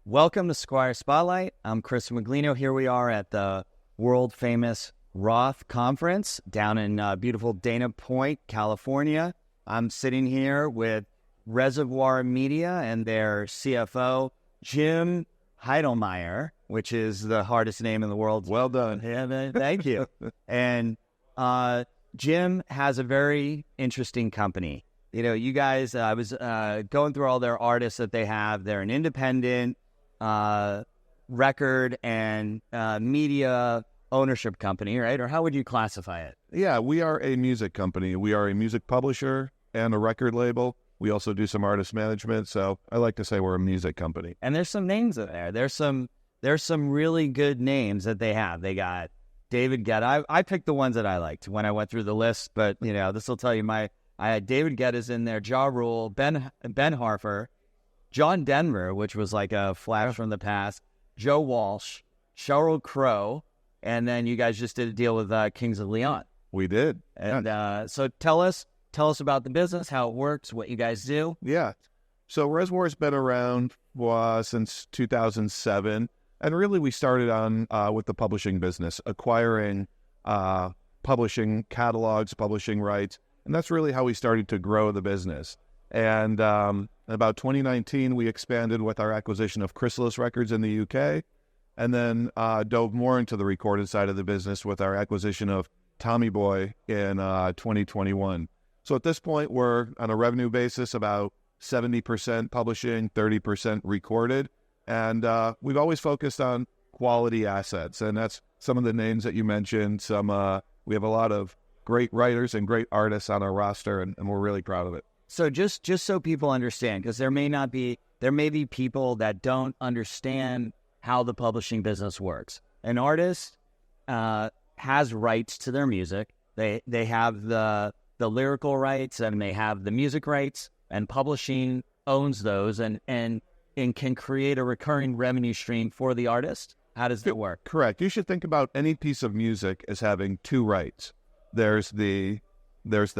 Welcome to Sequire Spotlight. I'm Chris Miglino. Here we are at the world-famous Roth Conference down in beautiful Dana Point, California. I'm sitting here with Reservoir Media and their CFO, Jim Heindlmeyer, which is the hardest name in the world. Well done. Yeah, thank you. And Jim has a very interesting company. You know, you guys, I was going through all their artists that they have. They're an independent record and media ownership company, right? Or how would you classify it? Yeah, we are a music company. We are a music publisher and a record label. We also do some artist management. So I like to say we're a music company. And there's some names in there. There's some really good names that they have. They got David Guetta. I picked the ones that I liked when I went through the list, but you know, this will tell you I had David Guetta's in there, Ja Rule, Ben Harper, John Denver, which was like a flash from the past, Joe Walsh, Sheryl Crow, and then you guys just did a deal with Kings of Leon. We did. And so tell us about the business, how it works, what you guys do. Yeah. So Reservoir's been around since 2007. And really we started on with the publishing business, acquiring publishing catalogs, publishing rights. And that's really how we started to grow the business. And about 2019, we expanded with our acquisition of Chrysalis Records in the UK, and then dove more into the recorded side of the business with our acquisition of Tommy Boy in 2021. So at this point, we're on a revenue basis about 70% publishing, 30% recorded. And we've always focused on quality assets. And that's some of the names that you mentioned. We have a lot of great writers and great artists on our roster, and we're really proud of it. So just so people understand, because there may be people that don't understand how the publishing business works. An artist has rights to their music. They have the lyrical rights and they have the music rights, and publishing owns those and can create a recurring revenue stream for the artist. How does that work? Correct. You should think about any piece of music as having two rights. There's the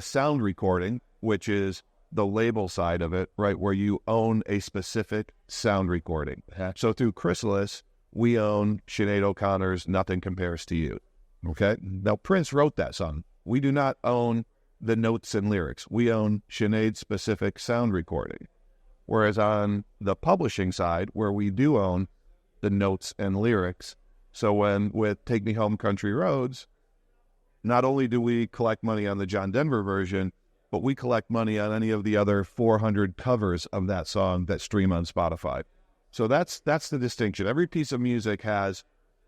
sound recording, which is the label side of it, right, where you own a specific sound recording. So through Chrysalis, we own Sinead O'Connor's Nothing Compares to You. Okay? Now, Prince wrote that song. We do not own the notes and lyrics. We own Sinead's specific sound recording. Whereas on the publishing side, where we do own the notes and lyrics, so with Take Me Home Country Roads, not only do we collect money on the John Denver version, but we collect money on any of the other 400 covers of that song that stream on Spotify. So that's the distinction. Every piece of music has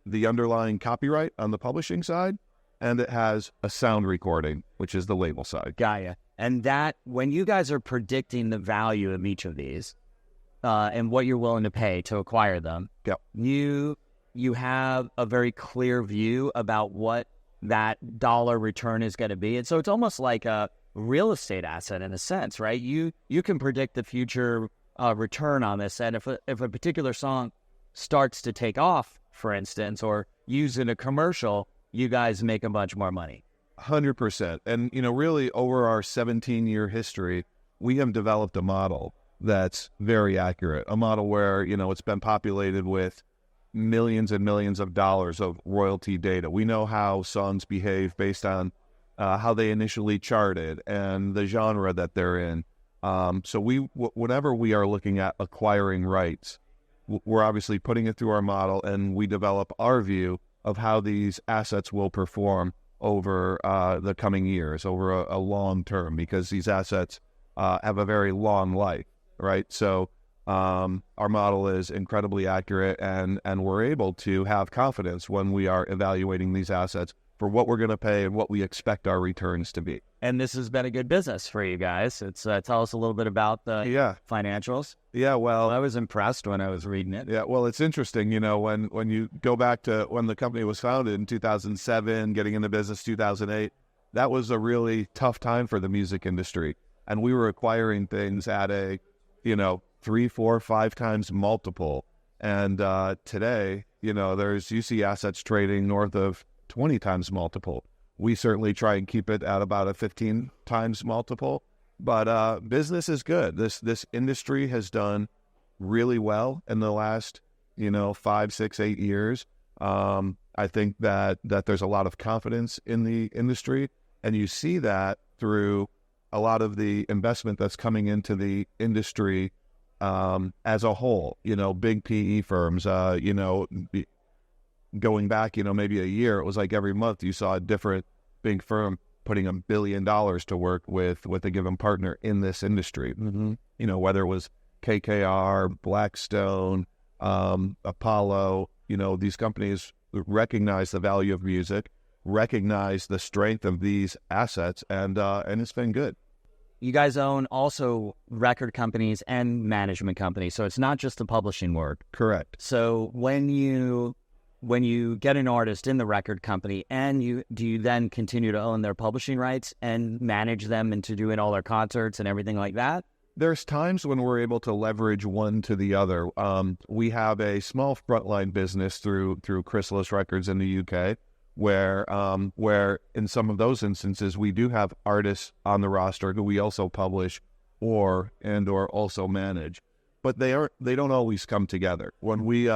the underlying copyright on the publishing side, and it has a sound recording, which is the label side. Gaia. And that, when you guys are predicting the value of each of these and what you're willing to pay to acquire them, yep, you have a very clear view about what that dollar return is going to be. And so it's almost like a real estate asset in a sense, right? You can predict the future return on this. And if a particular song starts to take off, for instance, or used in a commercial, you guys make a bunch more money. 100%. And, really over our 17-year history, we have developed a model that's very accurate, a model where, it's been populated with millions and millions of dollars of royalty data. We know how songs behave based on how they initially charted and the genre that they're in. So whenever we are looking at acquiring rights, we're obviously putting it through our model, and we develop our view of how these assets will perform over the coming years, over a long term, because these assets have a very long life, right? So our model is incredibly accurate, and we're able to have confidence when we are evaluating these assets for what we're going to pay and what we expect our returns to be. And this has been a good business for you guys. It's tell us a little bit about the financials. Yeah, well, I was impressed when I was reading it. Yeah, well, it's interesting, when you go back to when the company was founded in 2007, getting into business 2008, that was a really tough time for the music industry. And we were acquiring things at a, 3, 4, 5 times multiple. And today, you see assets trading north of 20 times multiple. We certainly try and keep it at about a 15 times multiple, but business is good. This industry has done really well in the last 5, 6, 8 years. I think that there's a lot of confidence in the industry, and you see that through a lot of the investment that's coming into the industry as a whole. Big PE firms, going back, maybe a year, it was like every month you saw a different big firm putting $1 billion to work with a given partner in this industry. Whether it was KKR, Blackstone, Apollo, these companies recognize the value of music, recognize the strength of these assets, and it's been good. You guys own also record companies and management companies, so it's not just the publishing work. Correct. So when you get an artist in the record company, do you then continue to own their publishing rights and manage them into doing all their concerts and everything like that? There's times when we're able to leverage one to the other. We have a small frontline business through Chrysalis Records in the UK, where in some of those instances we do have artists on the roster who we also publish or also manage, but they don't always come together. When we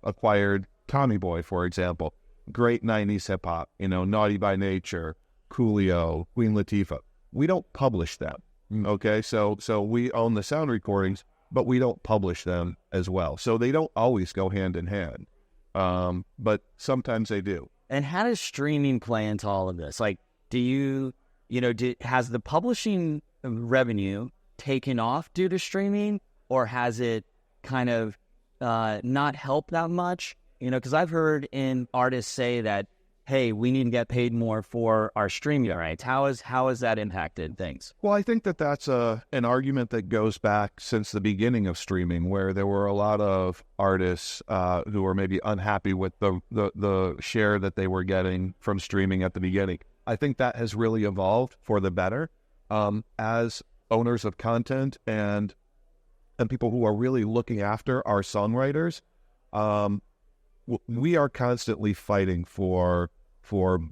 acquired Tommy Boy, for example, great 90s hip hop, Naughty by Nature, Coolio, Queen Latifah, we don't publish them. Okay, so we own the sound recordings, but we don't publish them as well. So they don't always go hand in hand, but sometimes they do. And how does streaming play into all of this? Like, has the publishing revenue taken off due to streaming, or has it kind of not helped that much? Because I've heard artists say that, hey, we need to get paid more for our streaming rights. How has that impacted things? Well, I think that's an argument that goes back since the beginning of streaming, where there were a lot of artists who were maybe unhappy with the share that they were getting from streaming at the beginning. I think that has really evolved for the better. As owners of content and people who are really looking after our songwriters, we are constantly fighting for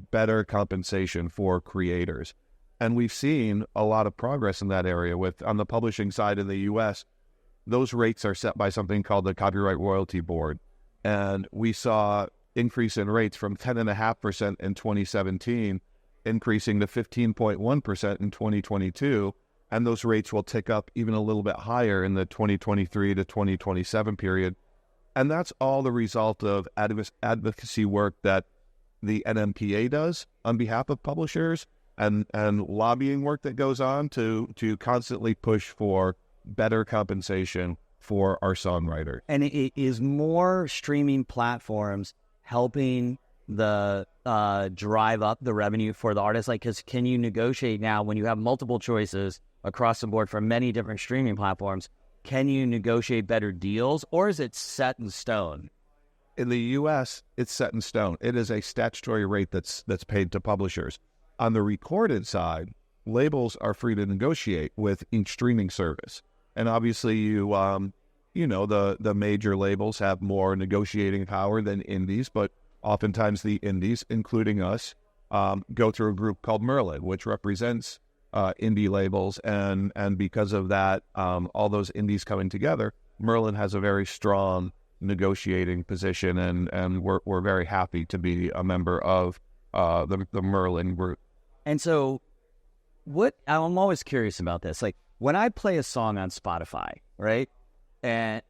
better compensation for creators. And we've seen a lot of progress in that area. On the publishing side in the U.S., those rates are set by something called the Copyright Royalty Board. And we saw increase in rates from 10.5% in 2017, increasing to 15.1% in 2022. And those rates will tick up even a little bit higher in the 2023 to 2027 period. And that's all the result of advocacy work that the NMPA does on behalf of publishers and lobbying work that goes on to constantly push for better compensation for our songwriters. And it is more streaming platforms helping the drive up the revenue for the artist? Like, because can you negotiate now when you have multiple choices across the board from many different streaming platforms? Can you negotiate better deals, or is it set in stone? In the U.S., it's set in stone. It is a statutory rate that's paid to publishers. On the recorded side, labels are free to negotiate with each streaming service. And obviously, the major labels have more negotiating power than indies, but oftentimes the indies, including us, go through a group called Merlin, which represents indie labels, and because of that, all those indies coming together, Merlin has a very strong negotiating position, and we're very happy to be a member of the Merlin group. And so, I'm always curious about this. Like, when I play a song on Spotify, right, and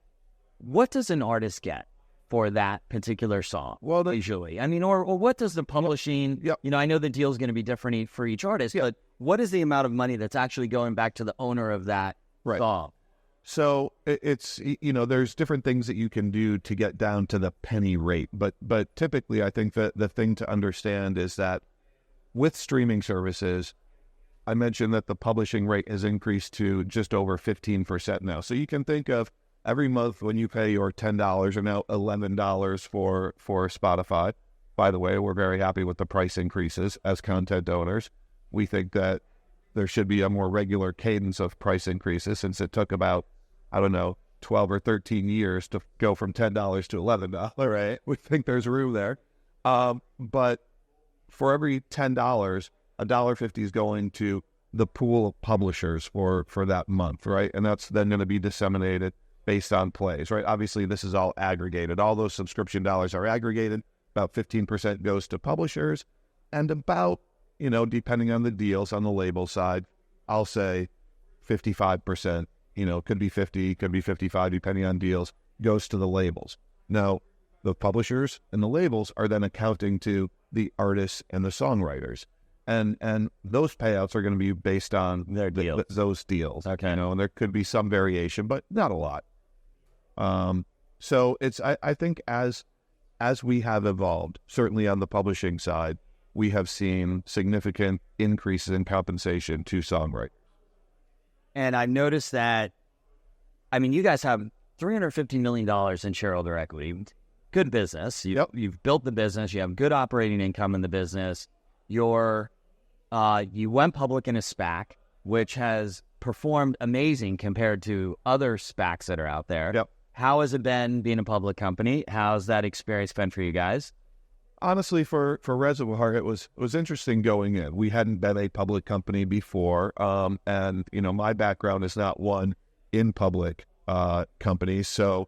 what does an artist get for that particular song? Well, usually, or what does the publishing? Yep. I know the deal is going to be different for each artist, but what is the amount of money that's actually going back to the owner of that song? So it's, there's different things that you can do to get down to the penny rate. But typically, I think that the thing to understand is that with streaming services, I mentioned that the publishing rate has increased to just over 15% now. So you can think of every month when you pay your $10 or now $11 for Spotify. By the way, we're very happy with the price increases as content owners. We think that there should be a more regular cadence of price increases, since it took about, 12 or 13 years to go from $10 to $11, right? We think there's room there. But for every $10, $1.50 is going to the pool of publishers for that month, right? And that's then going to be disseminated based on plays, right? Obviously, this is all aggregated. All those subscription dollars are aggregated. About 15% goes to publishers, and about, depending on the deals on the label side, I'll say 55%, could be 50, could be 55, depending on deals, goes to the labels. Now, the publishers and the labels are then accounting to the artists and the songwriters. And those payouts are going to be based on their deals. Those deals. Okay. And there could be some variation, but not a lot. So it's, I think as we have evolved, certainly on the publishing side, we have seen significant increases in compensation to songwriters. And I noticed that, you guys have $350 million in shareholder equity. Good business. You've built the business. You have good operating income in the business. You went public in a SPAC, which has performed amazing compared to other SPACs that are out there. Yep. How has it been being a public company? How's that experience been for you guys? Honestly, for Reservoir, it was interesting going in. We hadn't been a public company before, and my background is not one in public companies, so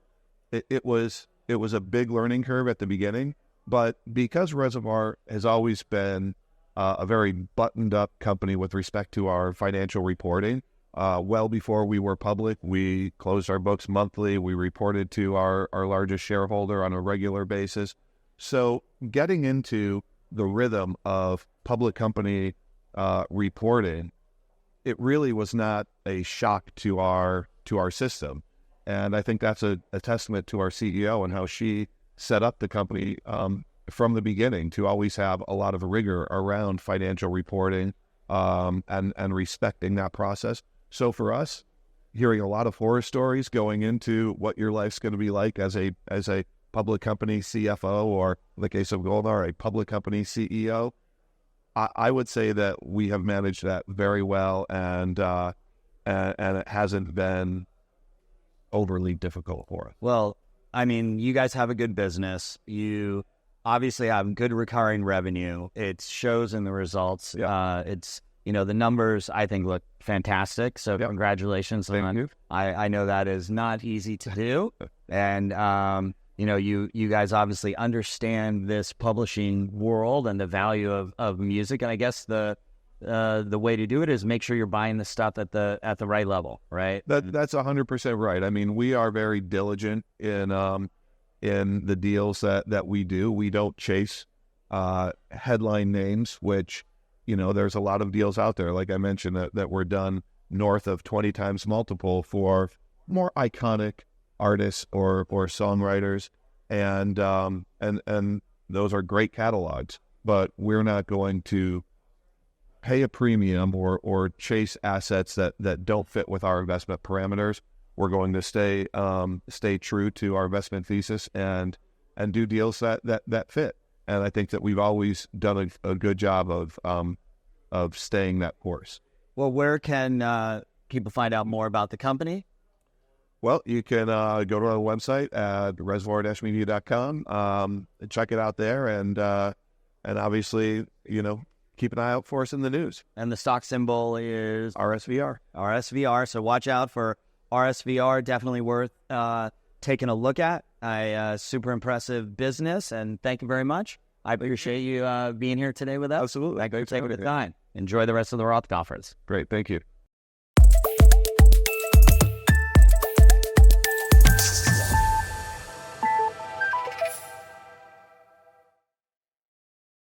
it was a big learning curve at the beginning. But because Reservoir has always been a very buttoned-up company with respect to our financial reporting, well before we were public, we closed our books monthly. We reported to our largest shareholder on a regular basis. So getting into the rhythm of public company reporting, it really was not a shock to our system. And I think that's a testament to our CEO and how she set up the company from the beginning to always have a lot of rigor around financial reporting and respecting that process. So for us, hearing a lot of horror stories going into what your life's going to be like as a public company CFO, or in the case of Goldar, a public company CEO, I would say that we have managed that very well, and it hasn't been overly difficult for us. Well, you guys have a good business. You obviously have good recurring revenue. It shows in the results. Yeah. It's the numbers I think look fantastic. So congratulations on you. I know that is not easy to do, and you guys obviously understand this publishing world and the value of music. And I guess the way to do it is make sure you're buying the stuff at the right level, right? That's 100% right. We are very diligent in the deals that we do. We don't chase headline names, which there's a lot of deals out there, like I mentioned, that were done north of 20 times multiple for more iconic artists or songwriters, and those are great catalogs. But we're not going to pay a premium or chase assets that don't fit with our investment parameters. We're going to stay true to our investment thesis and do deals that fit. And I think that we've always done a good job of staying that course. Well, where can people find out more about the company? Well, you can go to our website at reservoir-media.com, and check it out there, and obviously, keep an eye out for us in the news. And the stock symbol is RSVR. RSVR. So watch out for RSVR. Definitely worth taking a look at. Super impressive business, and thank you very much. I appreciate you being here today with us. Absolutely. Thank you for taking the time. Enjoy the rest of the Roth conference. Great. Thank you.